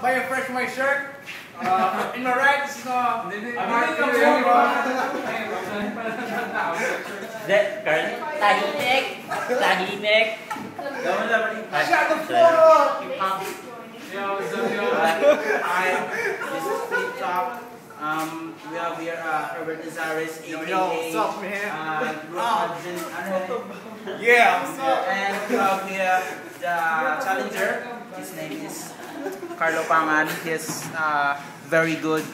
buy a fresh my shirt. In my right, this is Tahimik. Shut the fuck! Hi, this is Flip Top. We have here Herbert Nazares, aka what's up, man? Yeah, what's up? And we have here the challenger. His name is Carlo Pangan. He's very good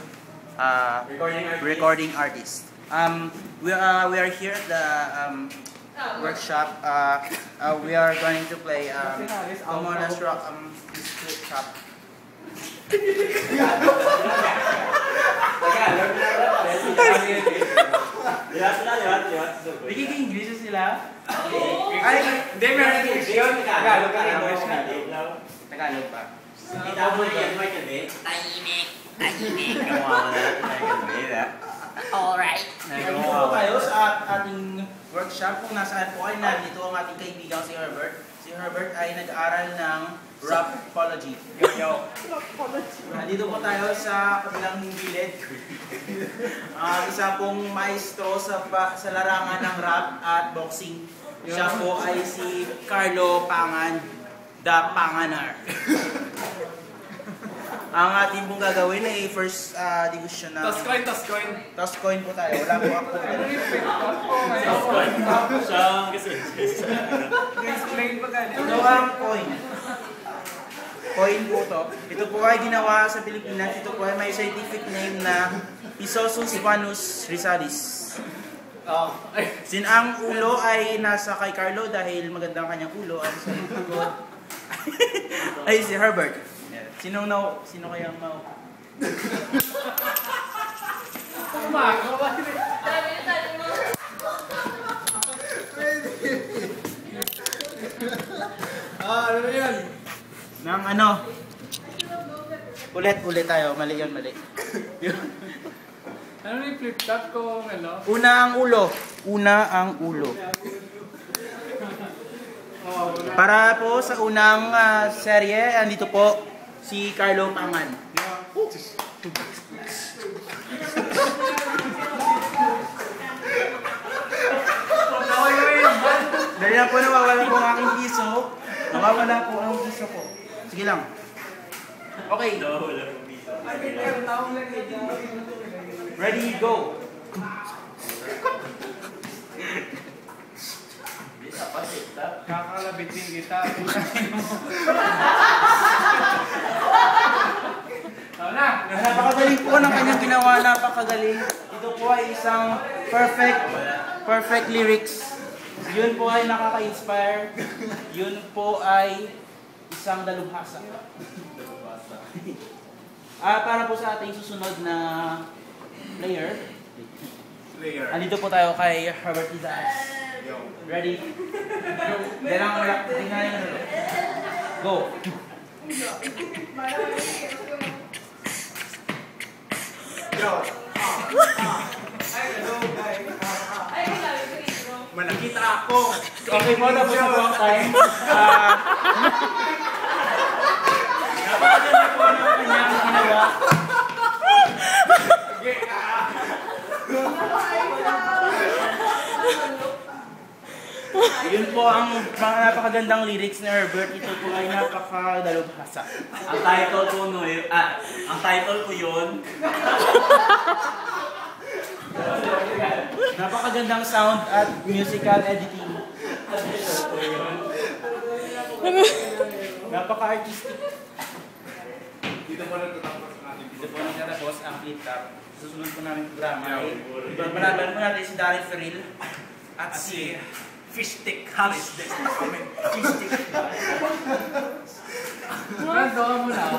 recording artist. We are here at the workshop. We are going to play Comonas Rock Flip Top. Nagiging English sila? Ay, hindi, meron English yun. Tagalog ka English na. Tagalog pa. Tahimik. Alright. Nandito po tayo sa ating workshop. Kung nasaan po ay nandito ang ating kaibigan si Herbert. Si Herbert ay nag-aaral ng rapology. Nandito po tayo sa kabilang gilid. Isa pong maestro sa larangan ng rap at boxing. Siya po ay si Carlo Pangan, the Panganar. Ang ating pong gagawin ay first division na... Toss coin. Toss coin po tayo. Wala po ako. Explain pa ganito. Ito ang coin. Coin po to. Ito po ay ginawa sa Pilipinas. Ito po ay may scientific name na Isosus Vanus Rizalis. Ang ulo ay nasa kay Carlo dahil magandang kanyang ulo. Ang sa likod ay si Herbert. Sino kayang mau? Ano na yan? Nang ano? Ulit tayo. Mali yun. Ano yung flip top ko? Una ang ulo. Para po sa unang serye, andito po si Carlo Pangan. Dahil na po nawawala po ang aking piso. Nawawala po ang piso ko. Sige lang. Okay. Ready, go. Kakalabit din kita. Napakagaling po ng kanyang ginawa. Napakagaling. Ito po ay isang perfect lyrics. Yun po ay nakaka-inspire. Yun po ay isang dalubhasa. Para po sa ating susunod na player. Andito po tayo kay Herbert Nazares. Ready? Go! Malakita ako. Okay po, tapos na po ang time. Napakaganda po ng kanyang ginawa. Yun po ang mga napakagandang lyrics ni Herbert. Ito po ay napakadalubhasa. Ang title ko yun. Napakagandang sound at musical editing. Napaka-artistic. Dito po nagtatapos ang Flip Top. Susunod po namin programa ay ibabalaban po natin si Darren Ferril at si Fishstick Harris. Karanto ka muna.